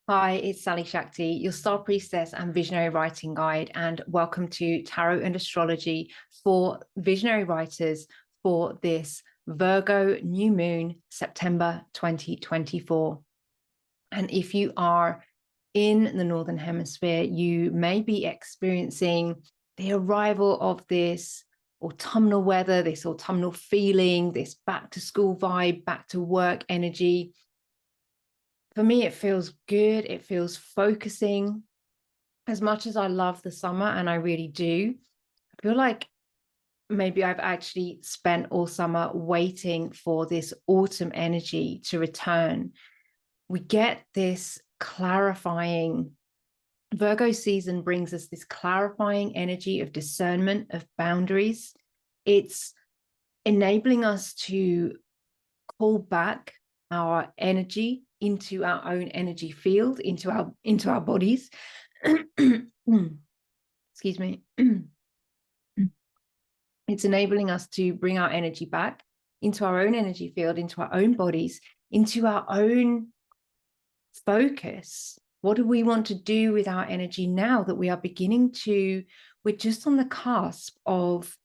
Hi, it's Sally-Shakti, your Star Priestess and Visionary Writing Guide, and welcome to Tarot and Astrology for Visionary Writers for this Virgo New Moon, September 2024. And if you are in the Northern Hemisphere, you may be experiencing the arrival of this autumnal weather, this autumnal feeling, this back to school vibe, back to work energy. For me, it feels good. It feels focusing. As much as I love the summer, and I really do, I feel like maybe I've actually spent all summer waiting for this autumn energy to return. We get this clarifying, Virgo season brings us this clarifying energy of discernment, of boundaries. It's enabling us to call back our energy into our own energy field, into our bodies. Excuse me. It's enabling us to bring our energy back into our own energy field, into our own bodies, into our own focus. What do we want to do with our energy now that we are we're just on the cusp of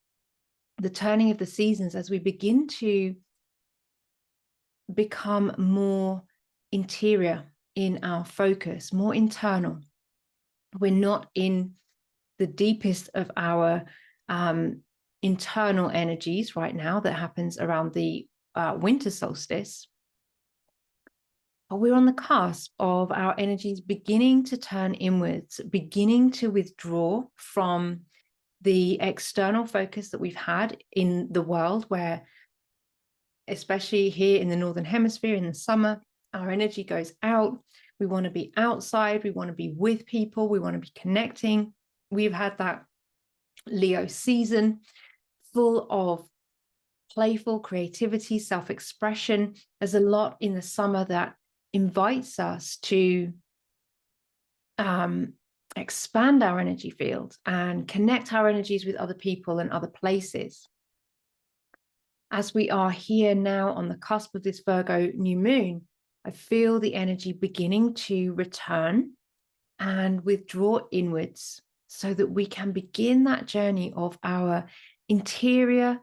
the turning of the seasons, as we begin to become more interior in our focus, more internal. We're not in the deepest of our internal energies right now that happens around the winter solstice. But we're on the cusp of our energies beginning to turn inwards, beginning to withdraw from the external focus that we've had in the world, where, especially here in the Northern Hemisphere in the summer, our energy goes out. We want to be outside. We want to be with people. We want to be connecting. We've had that Leo season full of playful creativity, self-expression. There's a lot in the summer that invites us to expand our energy field and connect our energies with other people and other places. As we are here now on the cusp of this Virgo new moon, I feel the energy beginning to return and withdraw inwards so that we can begin that journey of our interior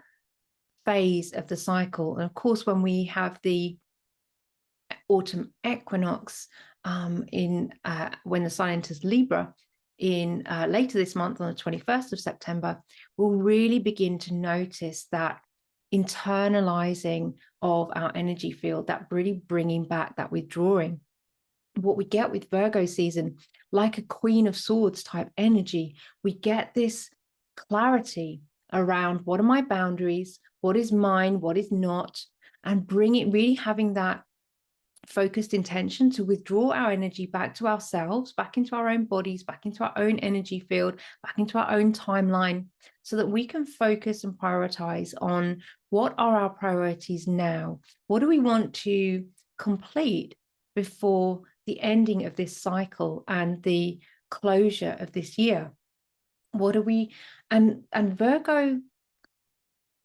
phase of the cycle. And of course, when we have the autumn equinox when the sign enters Libra in later this month on the 21st of September, we'll really begin to notice that internalizing of our energy field, that really bringing back, that withdrawing. What we get with Virgo season, like a Queen of Swords type energy, we get this clarity around what are my boundaries, what is mine, what is not, and really having that focused intention to withdraw our energy back to ourselves, back into our own bodies, back into our own energy field, back into our own timeline, so that we can focus and prioritize on what are our priorities now. What do we want to complete before the ending of this cycle and the closure of this year? What are we, and Virgo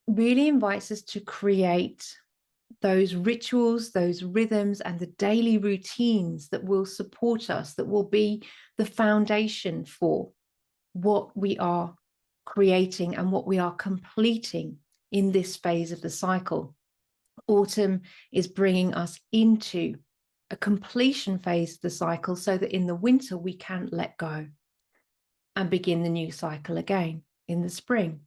really invites us to create those rituals, those rhythms, and the daily routines that will support us, that will be the foundation for what we are creating and what we are completing in this phase of the cycle. Autumn is bringing us into a completion phase of the cycle so that in the winter we can let go and begin the new cycle again in the spring.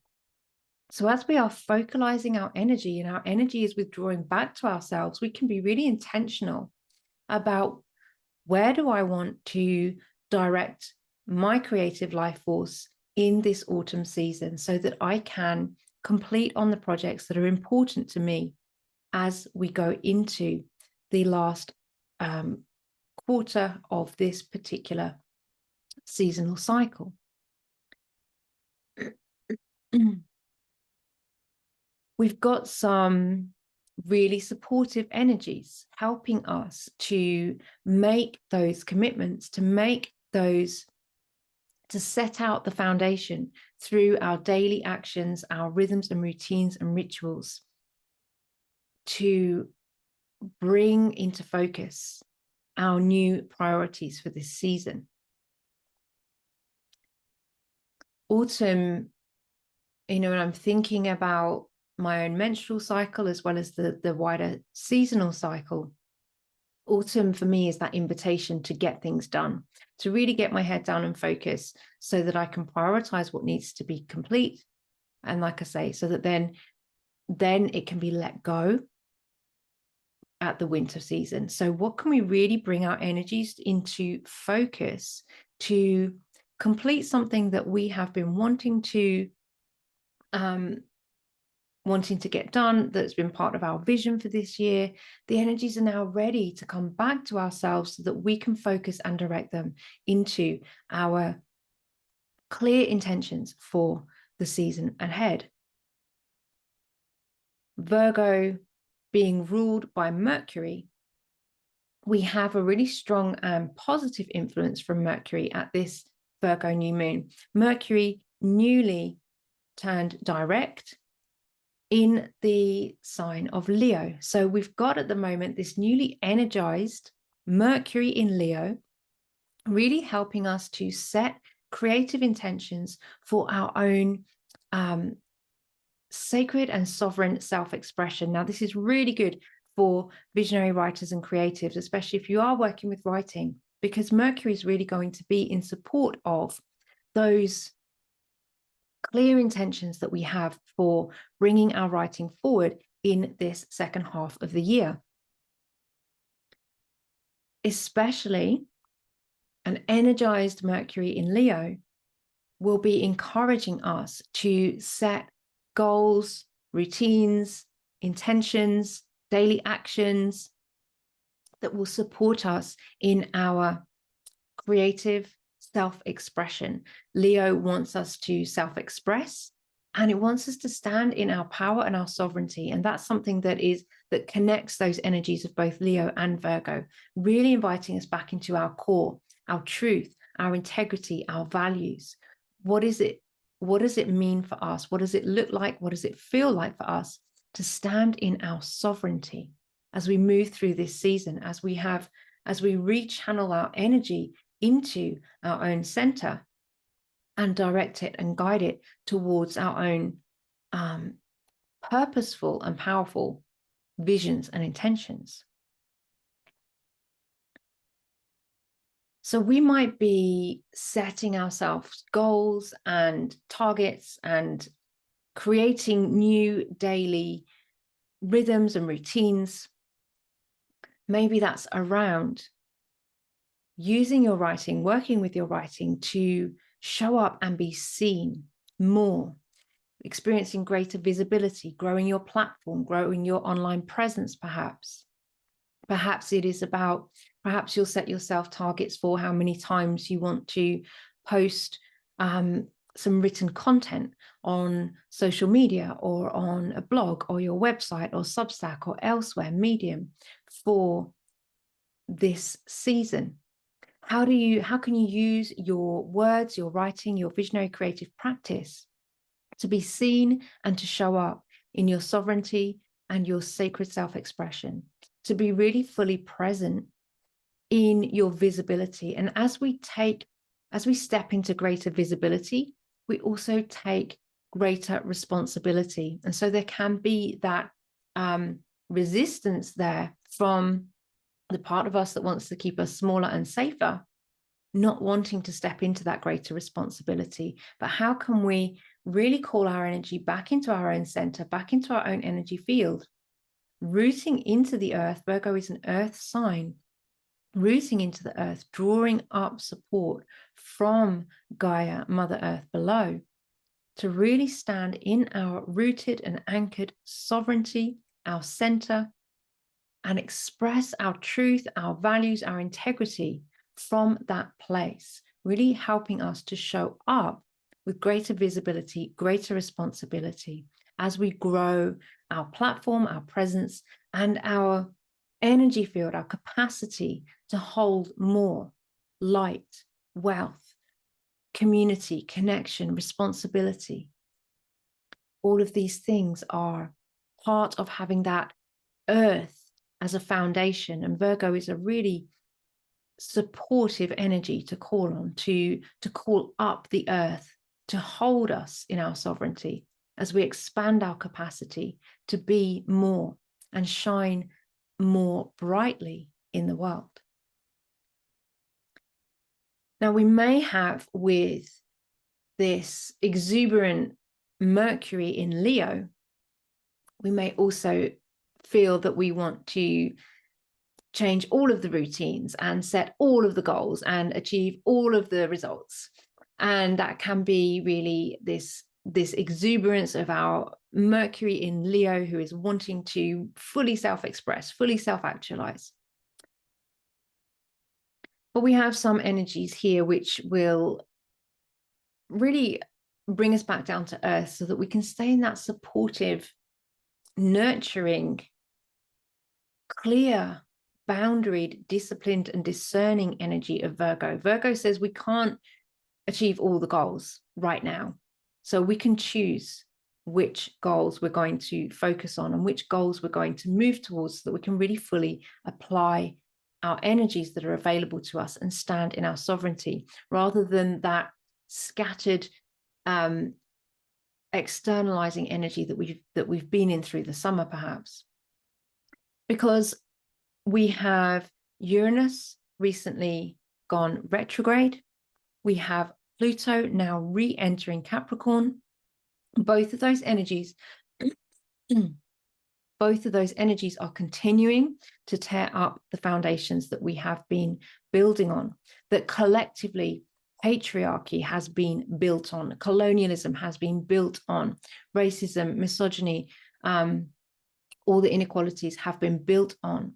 So as we are focalizing our energy and our energy is withdrawing back to ourselves, we can be really intentional about where do I want to direct my creative life force in this autumn season so that I can complete on the projects that are important to me as we go into the last quarter of this particular seasonal cycle. We've got some really supportive energies helping us to make those commitments, to set out the foundation through our daily actions, our rhythms and routines and rituals, to bring into focus our new priorities for this season. Autumn, you know, when I'm thinking about my own menstrual cycle as well as the wider seasonal cycle, autumn for me is that invitation to get things done, to really get my head down and focus so that I can prioritize what needs to be complete. And like I say, so that then it can be let go at the winter season. So what can we really bring our energies into focus to complete something that we have been wanting to get done, that's been part of our vision for this year? The energies are now ready to come back to ourselves so that we can focus and direct them into our clear intentions for the season ahead. Virgo being ruled by Mercury, we have a really strong and positive influence from Mercury at this Virgo new moon. Mercury newly turned direct in the sign of Leo. So we've got at the moment this newly energized Mercury in Leo, really helping us to set creative intentions for our own sacred and sovereign self-expression. Now, this is really good for visionary writers and creatives, especially if you are working with writing, because Mercury is really going to be in support of those clear intentions that we have for bringing our writing forward in this second half of the year. Especially an energized Mercury in Leo will be encouraging us to set goals, routines, intentions, daily actions that will support us in our creative self-expression. Leo wants us to self-express, and it wants us to stand in our power and our sovereignty. And that's something that connects those energies of both Leo and Virgo, really inviting us back into our core, our truth, our integrity, our values. What is it? What does it mean for us? What does it look like? What does it feel like for us to stand in our sovereignty as we move through this season, as we rechannel our energy into our own center and direct it and guide it towards our own purposeful and powerful visions and intentions. So we might be setting ourselves goals and targets and creating new daily rhythms and routines. Maybe that's around using your writing, working with your writing to show up and be seen more, experiencing greater visibility, growing your platform, growing your online presence, perhaps. Perhaps it is about, perhaps you'll set yourself targets for how many times you want to post some written content on social media or on a blog or your website or Substack or elsewhere, Medium, for this season. How can you use your words, your writing, your visionary creative practice to be seen and to show up in your sovereignty and your sacred self-expression, to be really fully present in your visibility? And as we step into greater visibility, we also take greater responsibility. And so there can be that resistance there from the part of us that wants to keep us smaller and safer, not wanting to step into that greater responsibility. But how can we really call our energy back into our own center, back into our own energy field, rooting into the earth? Virgo is an earth sign, rooting into the earth, drawing up support from Gaia, Mother Earth below, to really stand in our rooted and anchored sovereignty, our center, and express our truth, our values, our integrity from that place, really helping us to show up with greater visibility, greater responsibility as we grow our platform, our presence, and our energy field, our capacity to hold more light, wealth, community, connection, responsibility. All of these things are part of having that earth as a foundation. And Virgo is a really supportive energy to call on, to call up the earth, to hold us in our sovereignty as we expand our capacity to be more and shine more brightly in the world. Now, we may have with this exuberant Mercury in Leo, we may also feel that we want to change all of the routines and set all of the goals and achieve all of the results. And that can be really this exuberance of our Mercury in Leo, who is wanting to fully self-express, fully self-actualize. But we have some energies here which will really bring us back down to earth so that we can stay in that supportive, nurturing, clear, boundaried, disciplined, and discerning energy of Virgo. Virgo says we can't achieve all the goals right now. So we can choose which goals we're going to focus on and which goals we're going to move towards so that we can really fully apply our energies that are available to us and stand in our sovereignty, rather than that scattered, externalizing energy that we've been in through the summer, perhaps. Because we have Uranus recently gone retrograde. We have Pluto now re-entering Capricorn. Both of those energies are continuing to tear up the foundations that we have been building on, that collectively patriarchy has been built on, colonialism has been built on, racism, misogyny, all the inequalities have been built on.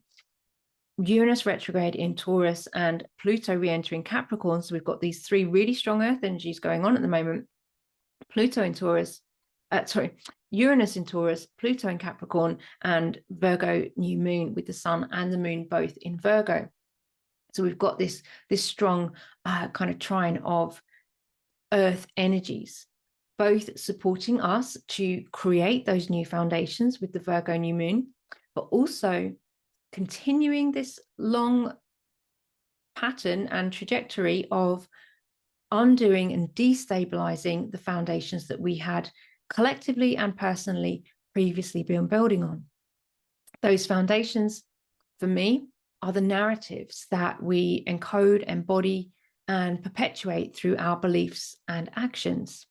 Uranus retrograde in Taurus and Pluto re-entering Capricorn. So we've got these three really strong earth energies going on at the moment. Uranus in Taurus, Pluto in Capricorn, and Virgo new moon with the sun and the moon both in Virgo. So we've got this strong kind of trine of earth energies, both supporting us to create those new foundations with the Virgo new moon, but also continuing this long pattern and trajectory of undoing and destabilizing the foundations that we had collectively and personally previously been building on. Those foundations, for me, are the narratives that we encode, embody, and perpetuate through our beliefs and actions.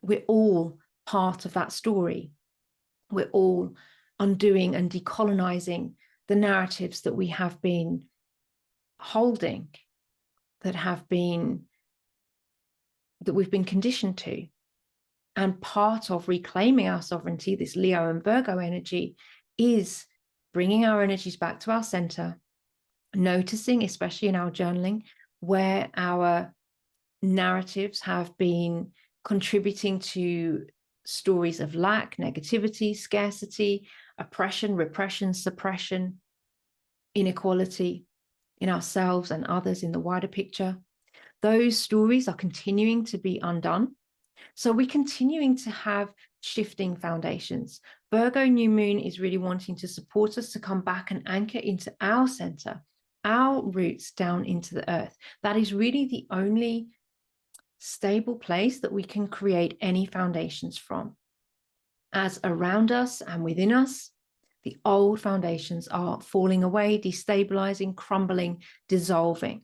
We're all part of that story. We're all undoing and decolonizing the narratives that we have been holding, that we've been conditioned to. And part of reclaiming our sovereignty, this Leo and Virgo energy, is bringing our energies back to our center, noticing, especially in our journaling, where our narratives have been contributing to stories of lack, negativity, scarcity, oppression, repression, suppression, inequality in ourselves and others in the wider picture. Those stories are continuing to be undone. So we're continuing to have shifting foundations. Virgo new moon is really wanting to support us to come back and anchor into our center, our roots down into the earth. That is really the only stable place that we can create any foundations from. As around us and within us, the old foundations are falling away, destabilizing, crumbling, dissolving.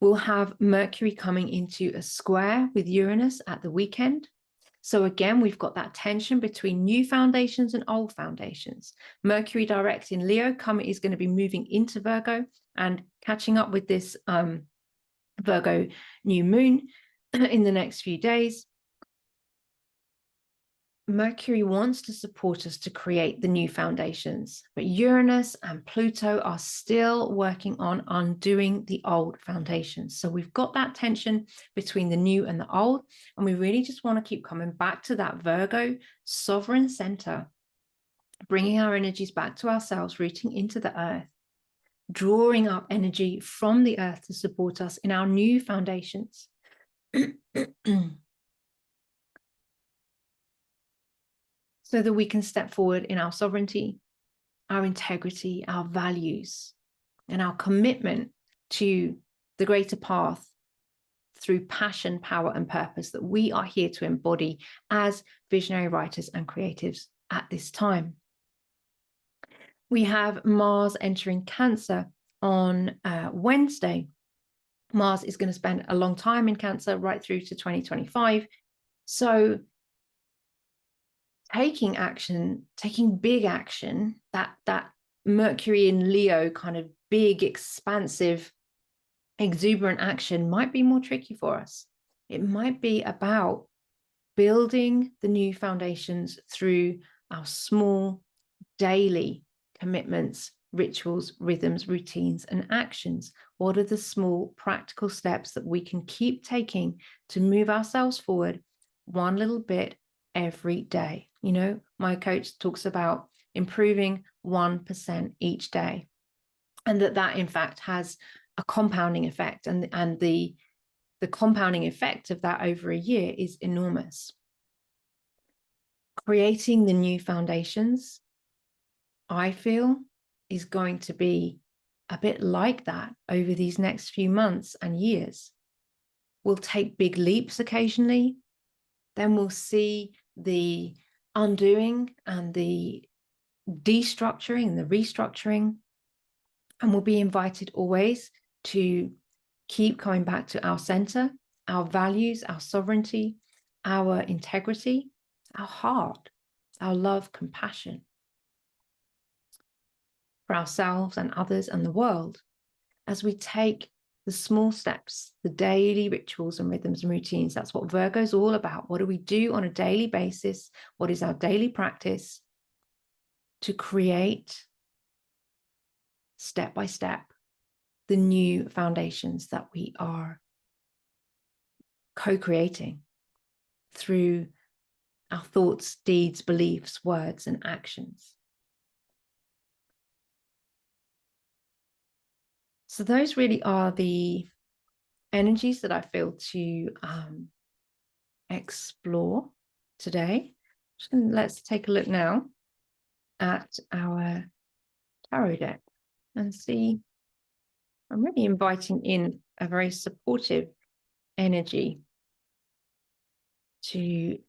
We'll have Mercury coming into a square with Uranus at the weekend. So again, we've got that tension between new foundations and old foundations. Mercury direct in Leo is going to be moving into Virgo and catching up with this Virgo new moon in the next few days. Mercury wants to support us to create the new foundations, but Uranus and Pluto are still working on undoing the old foundations. So we've got that tension between the new and the old, and we really just want to keep coming back to that Virgo sovereign center, bringing our energies back to ourselves, rooting into the earth, drawing up energy from the earth to support us in our new foundations. So that we can step forward in our sovereignty, our integrity, our values, and our commitment to the greater path through passion, power, and purpose that we are here to embody as visionary writers and creatives at this time. We have Mars entering Cancer on Wednesday. Mars is going to spend a long time in Cancer, right through to 2025. So taking action, taking big action, that Mercury in Leo kind of big, expansive, exuberant action might be more tricky for us. It might be about building the new foundations through our small daily commitments, rituals, rhythms, routines, and actions. What are the small practical steps that we can keep taking to move ourselves forward one little bit every day? You know, my coach talks about improving 1% each day, and that in fact has a compounding effect, and the compounding effect of that over a year is enormous. Creating the new foundations, I feel, is going to be a bit like that over these next few months and years. We'll take big leaps occasionally, then we'll see the undoing and the destructuring and the restructuring, and we'll be invited always to keep coming back to our center, our values, our sovereignty, our integrity, our heart, our love, compassion for ourselves and others and the world, as we take the small steps, the daily rituals and rhythms and routines. That's what Virgo is all about. What do we do on a daily basis? What is our daily practice to create, step by step, the new foundations that we are co-creating through our thoughts, deeds, beliefs, words, and actions? So those really are the energies that I feel to explore today. Let's take a look now at our tarot deck and see. I'm really inviting in a very supportive energy to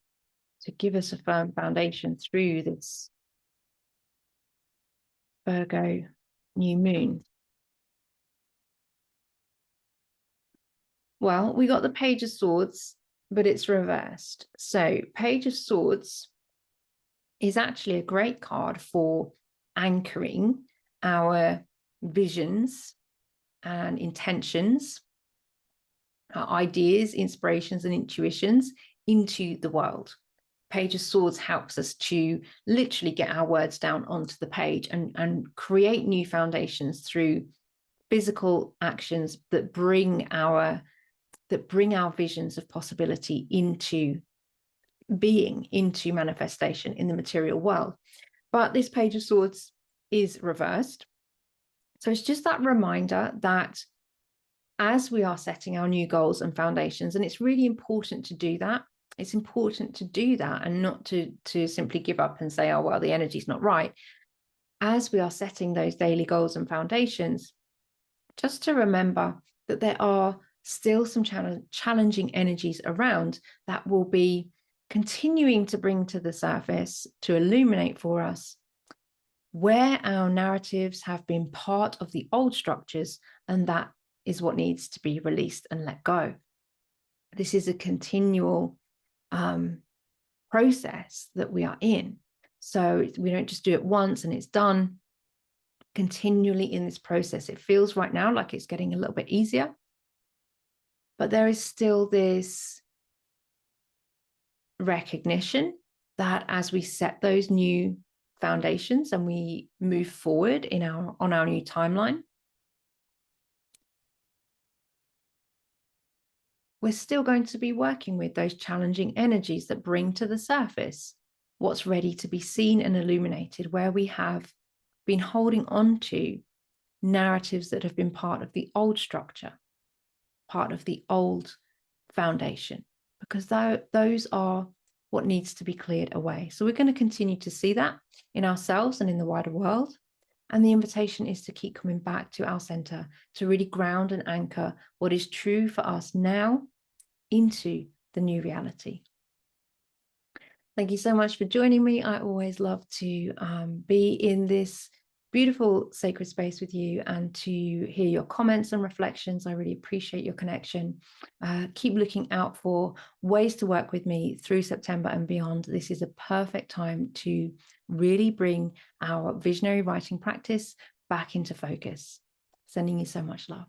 give us a firm foundation through this Virgo new moon. Well, we got the Page of Swords, but it's reversed. So Page of Swords is actually a great card for anchoring our visions and intentions, our ideas, inspirations, and intuitions into the world. Page of Swords helps us to literally get our words down onto the page and create new foundations through physical actions that bring our visions of possibility into being, into manifestation in the material world. But this Page of Swords is reversed. So it's just that reminder that as we are setting our new goals and foundations, and it's really important to do that. It's important to do that and not to simply give up and say, oh, well, the energy's not right. As we are setting those daily goals and foundations, just to remember that there are still some challenging energies around that will be continuing to bring to the surface, to illuminate for us where our narratives have been part of the old structures, and that is what needs to be released and let go. This is a continual process that we are in. So we don't just do it once and it's done. Continually in this process. It feels right now like it's getting a little bit easier, but there is still this recognition that as we set those new foundations and we move forward on our new timeline, we're still going to be working with those challenging energies that bring to the surface what's ready to be seen and illuminated, where we have been holding on to narratives that have been part of the old structure, part of the old foundation, because those are what needs to be cleared away. So we're going to continue to see that in ourselves and in the wider world. And the invitation is to keep coming back to our center, to really ground and anchor what is true for us now into the new reality. Thank you so much for joining me. I always love to be in this beautiful sacred space with you and to hear your comments and reflections. I really appreciate your connection. Keep looking out for ways to work with me through September and beyond. This is a perfect time to really bring our visionary writing practice back into focus. Sending you so much love.